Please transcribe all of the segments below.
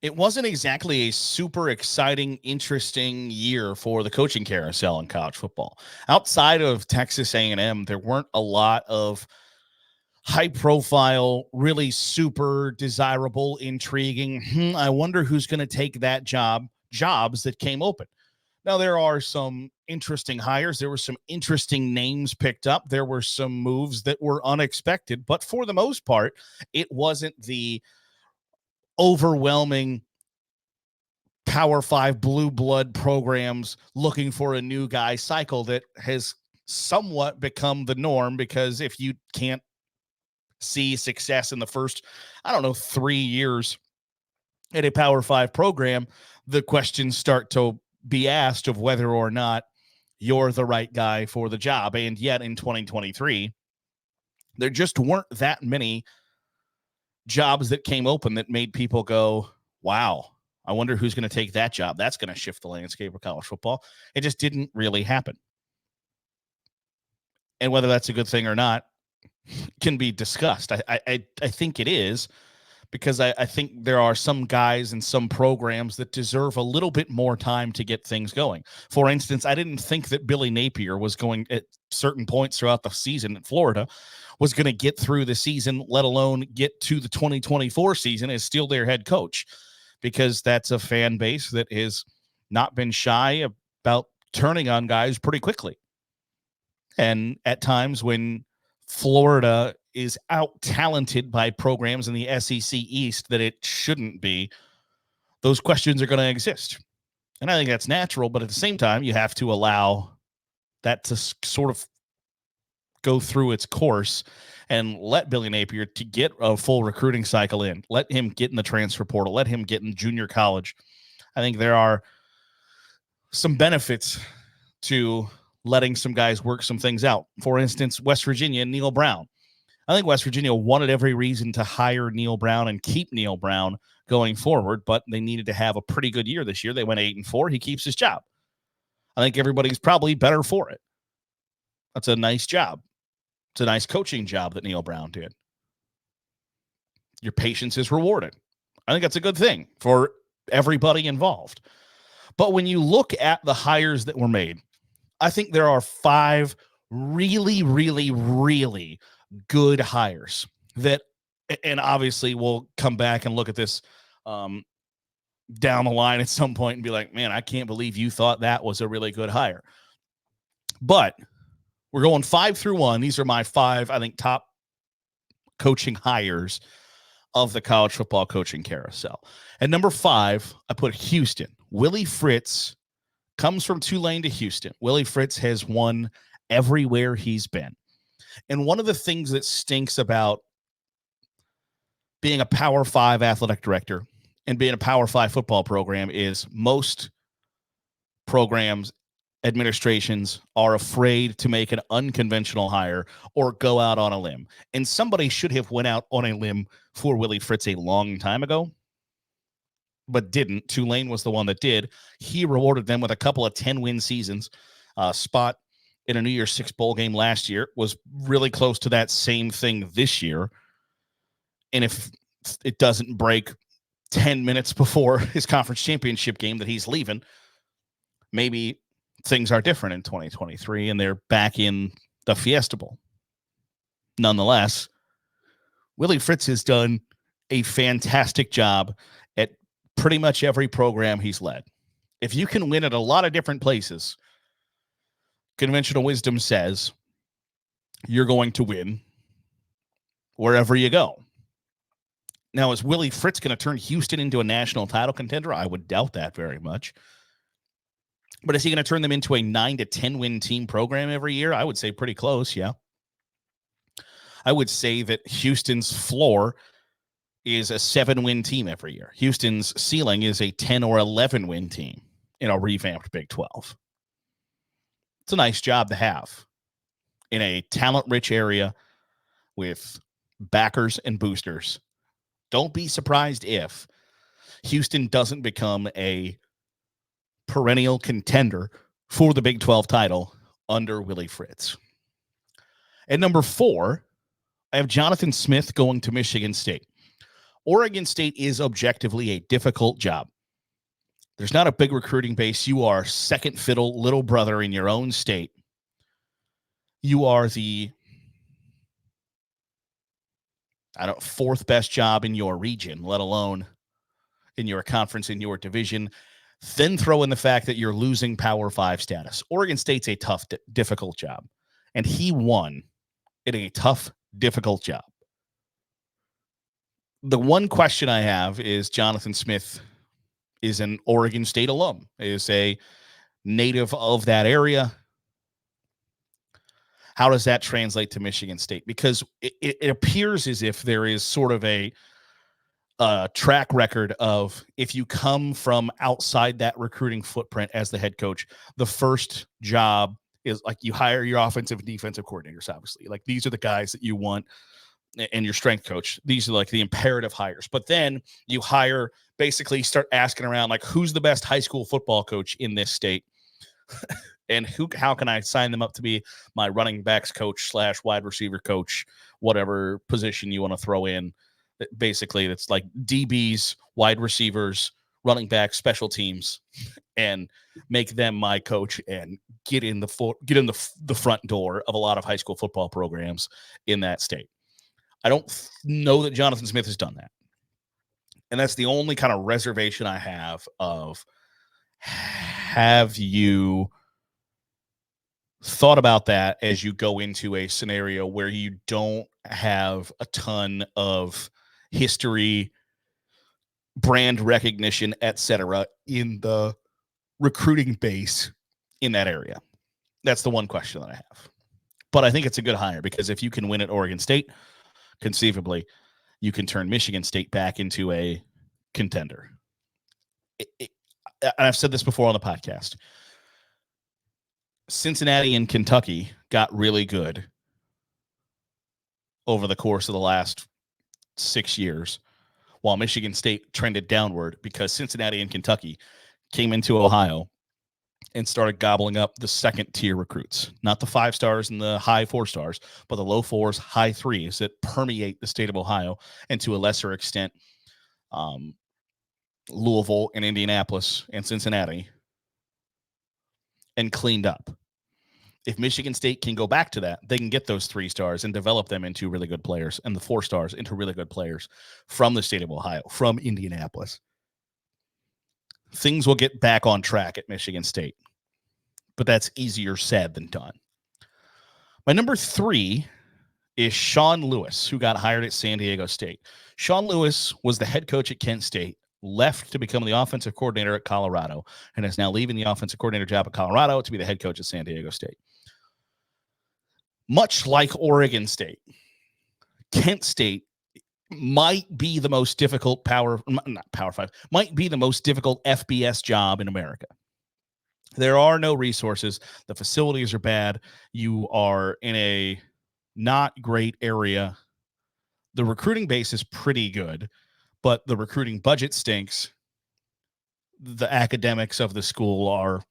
It wasn't exactly a super exciting, interesting year for the coaching carousel in college football. Outside of Texas A&M, there weren't a lot of high profile, really super desirable, intriguing. I wonder who's going to take that jobs that came open. Now, there are some interesting hires. There were some interesting names picked up. There were some moves that were unexpected. But for the most part, it wasn't the overwhelming Power Five blue blood programs looking for a new guy cycle that has somewhat become the norm, because if you can't see success in the first, 3 years at a Power Five program, the questions start to be asked of whether or not you're the right guy for the job. And yet in 2023, there just weren't that many jobs that came open that made people go, wow, I wonder who's going to take that job. That's going to shift the landscape of college football. It just didn't really happen. And whether that's a good thing or not can be discussed. I think it is, because I think there are some guys and some programs that deserve a little bit more time to get things going. For instance, I didn't think that Billy Napier was going, at certain points throughout the season in Florida, was going to get through the season, let alone get to the 2024 season as still their head coach, because that's a fan base that has not been shy about turning on guys pretty quickly. And at times when Florida is out talented by programs in the SEC East that it shouldn't be, those questions are going to exist. And I think that's natural, but at the same time, you have to allow that to sort of go through its course and let Billy Napier to get a full recruiting cycle in. Let him get in the transfer portal. Let him get in junior college. I think there are some benefits to letting some guys work some things out. For instance, West Virginia and Neil Brown. I think West Virginia wanted every reason to hire Neil Brown and keep Neil Brown going forward, but they needed to have a pretty good year this year. They went 8-4. He keeps his job. I think everybody's probably better for it. That's a nice job. It's a nice coaching job that Neil Brown did. Your patience is rewarded. I think that's a good thing for everybody involved. But when you look at the hires that were made, I think there are 5 really, really, really good hires that, and obviously we'll come back and look at this down the line at some point and be like, man, I can't believe you thought that was a really good hire. But we're going 5 through 1. These are my 5, I think, top coaching hires of the college football coaching carousel. At number 5, I put Houston. Willie Fritz comes from Tulane to Houston. Willie Fritz has won everywhere he's been. And one of the things that stinks about being a Power 5 athletic director and being a Power 5 football program is most programs, administrations are afraid to make an unconventional hire or go out on a limb. And somebody should have went out on a limb for Willie Fritz a long time ago, but didn't. Tulane was the one that did. He rewarded them with a couple of 10-win seasons. Spot in a New Year's Six bowl game last year, was really close to that same thing this year. And if it doesn't break 10 minutes before his conference championship game that he's leaving, maybe things are different in 2023 and they're back in the Fiesta Bowl. Nonetheless, Willie Fritz has done a fantastic job at pretty much every program he's led. If you can win at a lot of different places, conventional wisdom says you're going to win wherever you go. Now, is Willie Fritz going to turn Houston into a national title contender? I would doubt that very much. But is he going to turn them into a 9 to 10 win team program every year? I would say pretty close, yeah. I would say that Houston's floor is a 7-win team every year. Houston's ceiling is a 10 or 11-win team in a revamped Big 12. It's a nice job to have in a talent-rich area with backers and boosters. Don't be surprised if Houston doesn't become a perennial contender for the Big 12 title under Willie Fritz. At number 4, I have Jonathan Smith going to Michigan State. Oregon State is objectively a difficult job. There's not a big recruiting base. You are second fiddle, little brother in your own state. You are the fourth best job in your region, let alone in your conference, in your division. Then throw in the fact that you're losing Power 5 status. Oregon State's a tough, difficult job. And he won in a tough, difficult job. The one question I have is Jonathan Smith is an Oregon State alum, is a native of that area. How does that translate to Michigan State? Because it appears as if there is sort of a track record of, if you come from outside that recruiting footprint as the head coach, the first job is like you hire your offensive and defensive coordinators, obviously. Like, these are the guys that you want, and your strength coach. These are like the imperative hires. But then you hire, basically start asking around, like, who's the best high school football coach in this state? And how can I sign them up to be my running backs coach / wide receiver coach, whatever position you want to throw in. Basically, it's like DBs, wide receivers, running backs, special teams, and make them my coach and get in the front door of a lot of high school football programs in that state. I don't know that Jonathan Smith has done that. And that's the only kind of reservation I have of, have you thought about that as you go into a scenario where you don't have a ton of history, brand recognition, etc., in the recruiting base in that area? That's the one question that I have. But I think it's a good hire, because if you can win at Oregon State, conceivably, you can turn Michigan State back into a contender. I've said this before on the podcast. Cincinnati and Kentucky got really good over the course of the last 6 years, while Michigan State trended downward, because Cincinnati and Kentucky came into Ohio and started gobbling up the second-tier recruits, not the 5 stars and the high 4 stars, but the low 4s, high 3s that permeate the state of Ohio, and to a lesser extent, Louisville and Indianapolis and Cincinnati, and cleaned up. If Michigan State can go back to that, they can get those 3 stars and develop them into really good players, and the 4 stars into really good players from the state of Ohio, from Indianapolis. Things will get back on track at Michigan State, but that's easier said than done. My number 3 is Sean Lewis, who got hired at San Diego State. Sean Lewis was the head coach at Kent State, left to become the offensive coordinator at Colorado, and is now leaving the offensive coordinator job at Colorado to be the head coach at San Diego State. Much like Oregon State, Kent State might be the most difficult might be the most difficult FBS job in America. There are no resources. The facilities are bad. You are in a not great area. The recruiting base is pretty good, but the recruiting budget stinks. The academics of the school are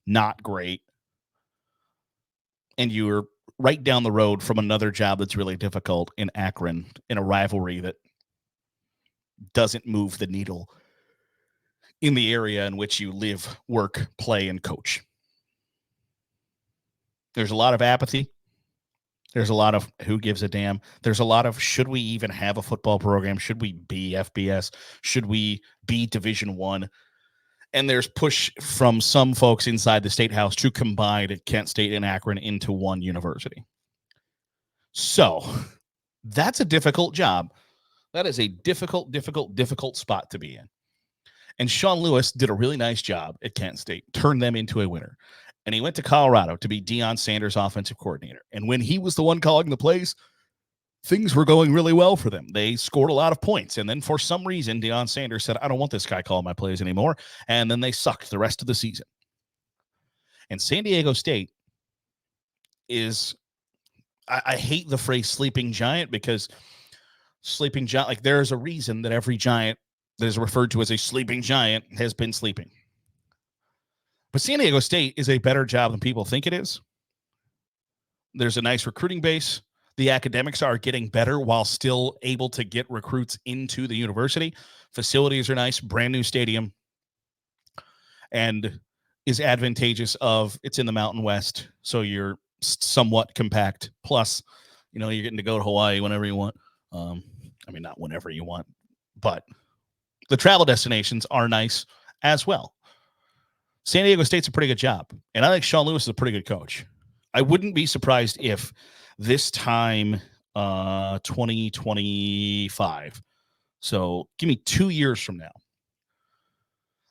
not great. And you're right down the road from another job that's really difficult in Akron, in a rivalry that doesn't move the needle in the area in which you live, work, play, and coach. There's a lot of apathy. There's a lot of who gives a damn. There's a lot of, should we even have a football program? Should we be FBS? Should we be Division I? And there's push from some folks inside the State House to combine Kent State and Akron into one university. So that's a difficult job. That is a difficult spot to be in. And Sean Lewis did a really nice job at Kent State, turned them into a winner. And he went to Colorado to be Deion Sanders' offensive coordinator. And when he was the one calling the plays, things were going really well for them. They scored a lot of points. And then for some reason, Deion Sanders said, I don't want this guy calling my plays anymore. And then they sucked the rest of the season. And San Diego State is, I hate the phrase sleeping giant, because sleeping giant, like, there's a reason that every giant that is referred to as a sleeping giant has been sleeping. But San Diego State is a better job than people think it is. There's a nice recruiting base. the academics are getting better while still able to get recruits into the university. Facilities are nice, brand new stadium, and is advantageous of it's in the Mountain West, so you're somewhat compact. Plus, you're getting to go to Hawaii whenever you want. I mean, not whenever you want, but the travel destinations are nice as well. San Diego State's a pretty good job, and I think Sean Lewis is a pretty good coach. I wouldn't be surprised if this time, 2025, so give me 2 years from now,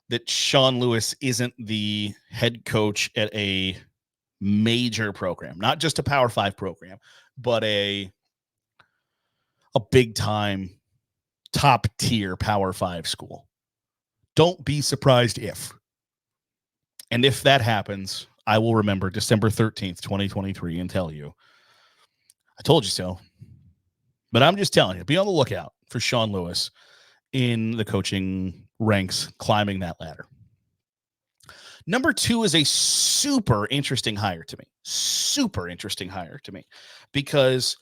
that Sean Lewis isn't the head coach at a major program, not just a Power 5 program, but a big time, top tier Power 5 school. Don't be surprised if. And if that happens, I will remember December 13th, 2023 and tell you, I told you so. But I'm just telling you, be on the lookout for Sean Lewis in the coaching ranks, climbing that ladder. Number 2 is a super interesting hire to me, because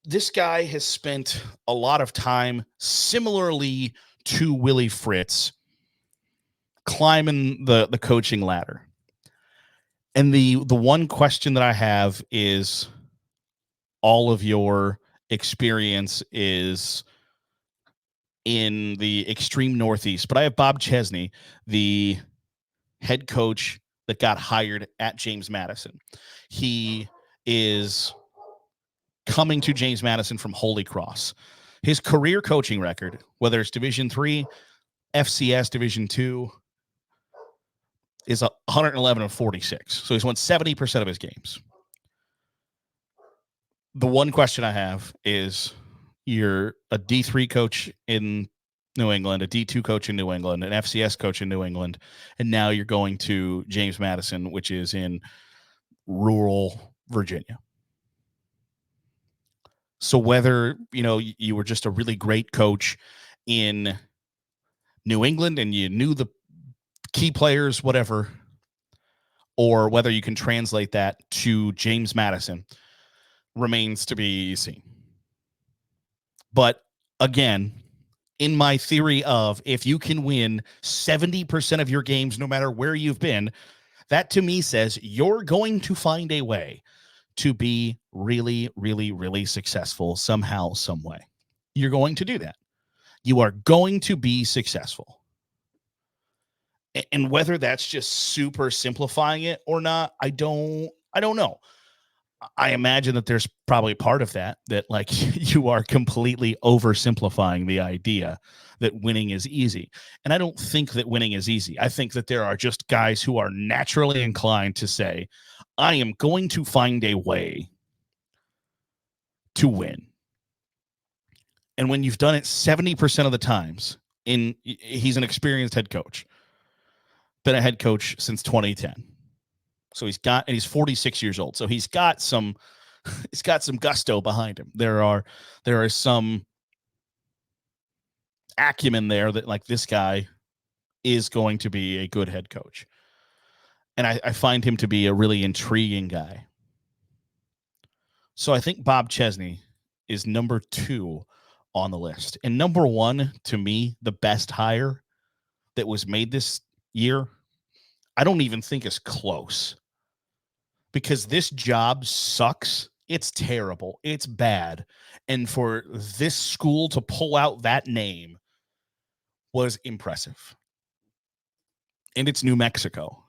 this guy has spent a lot of time, similarly to Willie Fritz, climbing the coaching ladder. And the one question that I have is, all of your experience is in the extreme Northeast, but I have Bob Chesney, the head coach that got hired at James Madison. He is coming to James Madison from Holy Cross. His career coaching record, whether it's Division III, FCS Division II, is 111-46. So he's won 70% of his games. The one question I have is, you're a D3 coach in New England, a D2 coach in New England, an FCS coach in New England, and now you're going to James Madison, which is in rural Virginia. So whether, you were just a really great coach in New England and you knew the key players, whatever, or whether you can translate that to James Madison remains to be seen. But again, in my theory of, if you can win 70% of your games, no matter where you've been, that to me says you're going to find a way to be really, really, really successful somehow, some way. You're going to do that. You are going to be successful. And whether that's just super simplifying it or not, I don't know. I imagine that there's probably part of that like you are completely oversimplifying the idea that winning is easy. And I don't think that winning is easy. I think that there are just guys who are naturally inclined to say, I am going to find a way to win. And when you've done it 70% of the times, he's an experienced head coach, been a head coach since 2010. So he's 46 years old. So he's got some gusto behind him. There are some acumen there that, like, this guy is going to be a good head coach. And I find him to be a really intriguing guy. So I think Bob Chesney is number 2 on the list. And number 1, to me, the best hire that was made this year, I don't even think is close. Because this job sucks. It's terrible. It's bad. And for this school to pull out that name was impressive. And it's New Mexico.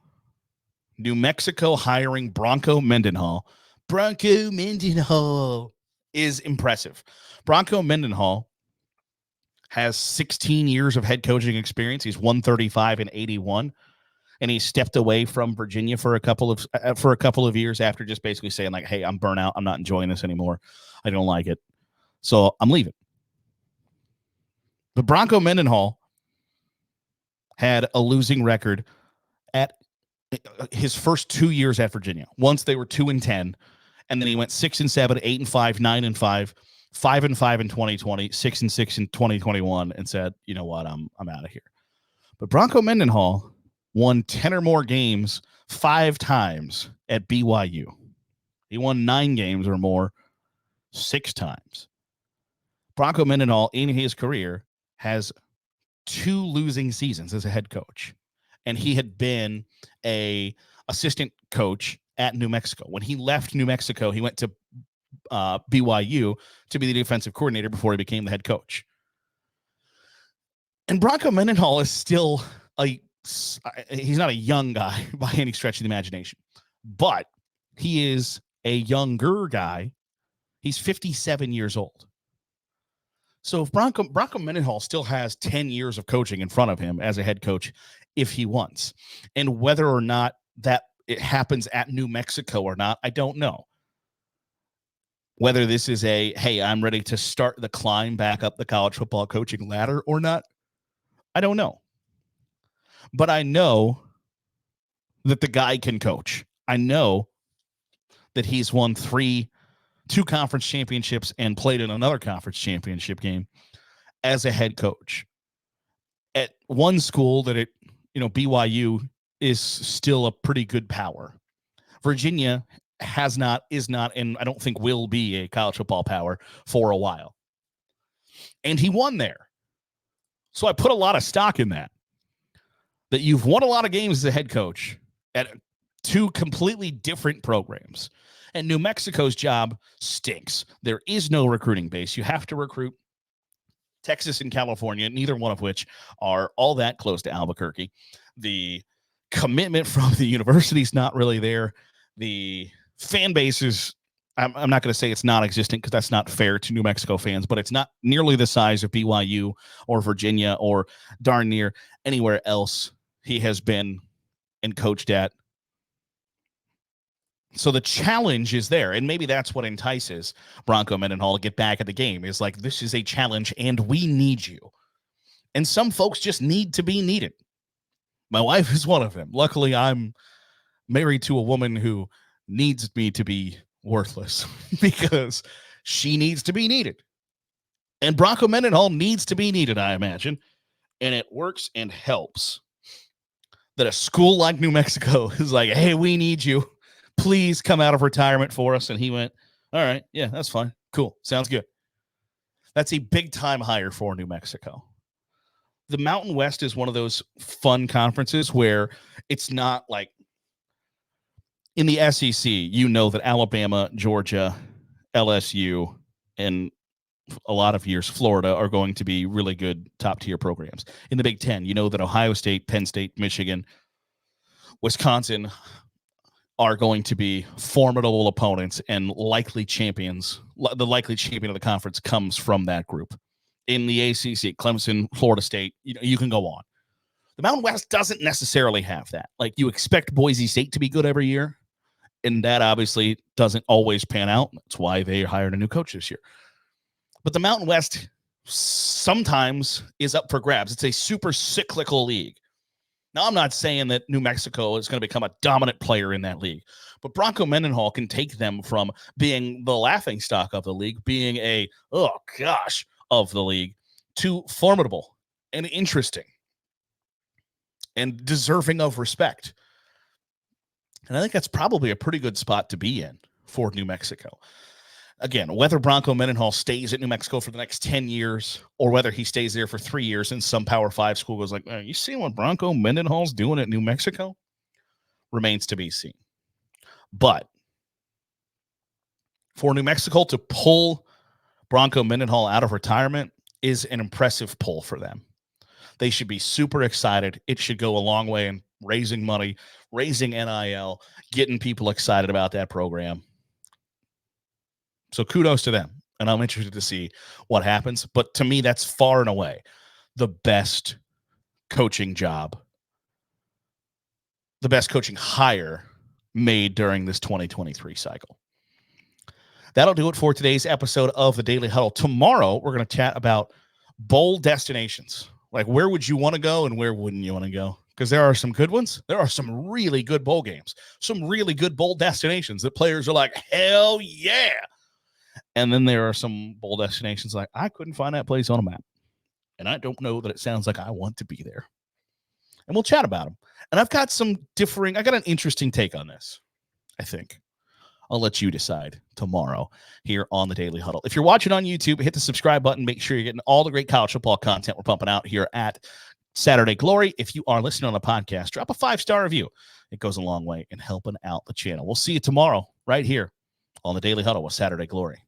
New Mexico hiring Bronco Mendenhall. Bronco Mendenhall is impressive. Bronco Mendenhall has 16 years of head coaching experience. He's 135 and 81. And he stepped away from Virginia for a couple of years after just basically saying, like, hey, I'm burnt out. I'm not enjoying this anymore. I don't like it. So I'm leaving. But Bronco Mendenhall had a losing record at his first 2 years at Virginia. Once they were 2-10, and then he went 6-7, 8-5, 9-5, 5-5 in 2020, 6-6 in 2021, and said, you know what, I'm out of here. But Bronco Mendenhall won 10 or more games 5 times at BYU. He won 9 games or more 6 times. Bronco Mendenhall in his career has 2 losing seasons as a head coach. And he had been a assistant coach at New Mexico. When he left New Mexico, he went to BYU to be the defensive coordinator before he became the head coach. And Bronco Mendenhall is still he's not a young guy by any stretch of the imagination, but he is a younger guy. He's 57 years old. So if Bronco Mendenhall still has 10 years of coaching in front of him as a head coach, if he wants, and whether or not that it happens at New Mexico or not, I don't know. Whether this is hey, I'm ready to start the climb back up the college football coaching ladder or not, I don't know. But I know that the guy can coach. I know that he's won 2 conference championships and played in another conference championship game as a head coach at one school that BYU is still a pretty good power. Virginia is not, and I don't think will be a college football power for a while. And he won there. So I put a lot of stock in that you've won a lot of games as a head coach at 2 completely different programs. And New Mexico's job stinks. There is no recruiting base. You have to recruit Texas and California, neither one of which are all that close to Albuquerque. The commitment from the university is not really there. The fan base is, I'm not going to say it's non-existent because that's not fair to New Mexico fans, but it's not nearly the size of BYU or Virginia or darn near anywhere else he has been and coached at. So the challenge is there, and maybe that's what entices Bronco Mendenhall to get back at the game, is like, this is a challenge, and we need you. And some folks just need to be needed. My wife is one of them. Luckily, I'm married to a woman who needs me to be worthless because she needs to be needed. And Bronco Mendenhall needs to be needed, I imagine, and it works and helps that a school like New Mexico is like, hey, we need you. Please come out of retirement for us. And he went, all right, yeah, that's fine. Cool. Sounds good. That's a big time hire for New Mexico. The Mountain West is one of those fun conferences where it's not like in the SEC, that Alabama, Georgia, LSU, and a lot of years Florida are going to be really good top tier programs. In the Big Ten, that Ohio State, Penn State, Michigan, Wisconsin are going to be formidable opponents and likely champions. The likely champion of the conference comes from that group. In the ACC, Clemson, Florida State, you can go on. The Mountain West doesn't necessarily have that. Like, you expect Boise State to be good every year, and that obviously doesn't always pan out. That's why they hired a new coach this year. But the Mountain West sometimes is up for grabs. It's a super cyclical league. Now, I'm not saying that New Mexico is going to become a dominant player in that league, but Bronco Mendenhall can take them from being the laughingstock of the league, being of the league, to formidable and interesting and deserving of respect. And I think that's probably a pretty good spot to be in for New Mexico. Again, whether Bronco Mendenhall stays at New Mexico for the next 10 years or whether he stays there for 3 years and some Power 5 school goes like, you see what Bronco Mendenhall's doing at New Mexico? Remains to be seen. But for New Mexico to pull Bronco Mendenhall out of retirement is an impressive pull for them. They should be super excited. It should go a long way in raising money, raising NIL, getting people excited about that program. So kudos to them, and I'm interested to see what happens. But to me, that's far and away the best coaching job, the best coaching hire made during this 2023 cycle. That'll do it for today's episode of the Daily Huddle. Tomorrow, we're going to chat about bowl destinations. Like, where would you want to go and where wouldn't you want to go? Because there are some good ones. There are some really good bowl games, some really good bowl destinations that players are like, hell yeah. And then there are some bowl destinations like, I couldn't find that place on a map. And I don't know that it sounds like I want to be there. And we'll chat about them. And I've got I got an interesting take on this, I think. I'll let you decide tomorrow here on the Daily Huddle. If you're watching on YouTube, hit the subscribe button. Make sure you're getting all the great college football content we're pumping out here at Saturday Glory. If you are listening on the podcast, drop a 5-star review. It goes a long way in helping out the channel. We'll see you tomorrow right here on the Daily Huddle with Saturday Glory.